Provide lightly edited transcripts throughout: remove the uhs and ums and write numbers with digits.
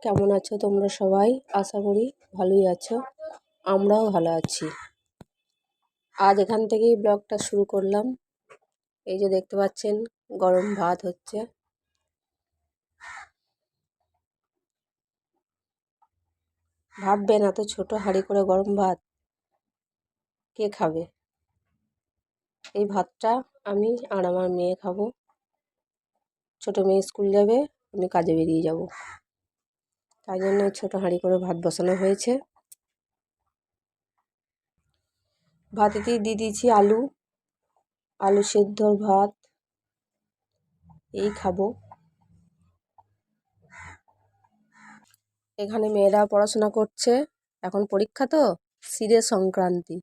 কেমন আছো তোমরা সবাই? আশা করি ভালোই আছো। আমরাও ভালো আছি। আজ এখান থেকেই ব্লগটা শুরু করলাম। এই যে দেখতে পাচ্ছেন গরম ভাত হচ্ছে। ভাববেন এত ছোট হাঁড়ি করে গরম ভাত কে খাবে? এই ভাতটা আমি আর আমার মেয়ে খাবো। ছোট মেয়ে স্কুল যাবে, আমি কাজে বেরিয়ে যাব, তাই জন্য ছোট হাঁড়ি করে ভাত বসানো হয়েছে। ভাতেতেই দিয়ে দিয়েছি আলু সেদ্ধর ভাত। এই খাবো। এখানে মেয়েরা পড়াশোনা করছে, এখন পরীক্ষা তো, সিরে সংক্রান্তি,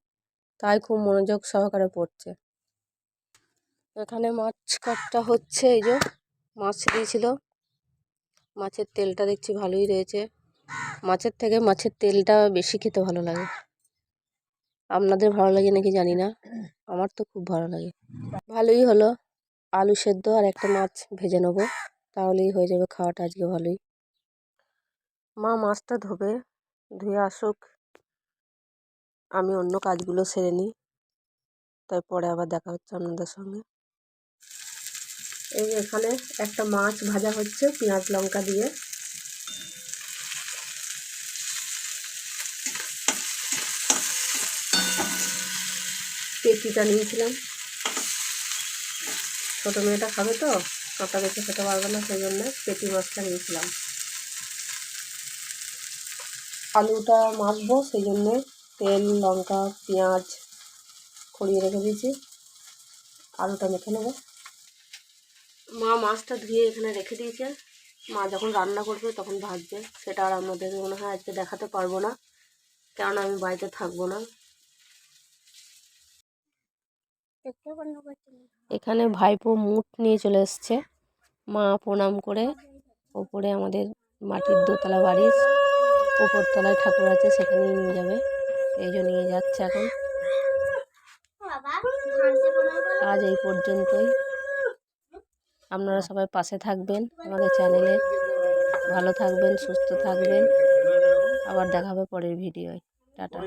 তাই খুব মনোযোগ সহকারে পড়ছে। এখানে মাছ কাটা হচ্ছে। এই যে মাছ দিয়েছিল, মাছের তেলটা দেখছি ভালোই রয়েছে। মাছের থেকে মাছের তেলটা বেশি খেতে ভালো লাগে। আপনাদের ভালো লাগে নাকি জানি না, আমার তো খুব ভালো লাগে। ভালোই হলো, আলু সেদ্ধ আর একটা মাছ ভেজে নেবো, তাহলেই হয়ে যাবে খাওয়াটা আজকে ভালোই। মা মাছটা ধুয়ে আসুক, আমি অন্য কাজগুলো সেরে নিই, তাই পরে আবার দেখা হচ্ছে আপনাদের সঙ্গে। এই এখানে একটা মাছ ভাজা হচ্ছে পেঁয়াজ লঙ্কা দিয়ে। পেটিটা নিয়েছিলাম, ছোটো মেয়েটা খাবে তো, কাঁটা বেছে খেতে পারবে না, সেই জন্য পেটি মাছটা নিয়েছিলাম। আলুটা মাখবো, সেই জন্যে তেল লঙ্কা পেঁয়াজ ছড়িয়ে রেখে দিয়েছি, আলুটা মেখে নেবো। মা মাছটা ধুয়ে এখানে রেখে দিয়েছে, মা যখন রান্না করবে তখন ভাজবে, সেটা আর আমাদের মনে হয় আজকে দেখাতে পারবো না, কারণ আমি বাড়িতে থাকবো না। এখানে ভাইপো মুঠ নিয়ে চলে এসছে, মা প্রণাম করে ওপরে আমাদের মাটির দোতলা বাড়ির ওপরতলায় ঠাকুর আছে, সেখানেই নিয়ে যাবে, এই জন্য নিয়ে যাচ্ছে এখন। আজ এই পর্যন্তই। আপনারা সবাই পাশে থাকবেন আমাদের চ্যানেলে, ভালো থাকবেন, সুস্থ থাকবেন। আবার দেখা হবে পরের ভিডিওয়। টাটা।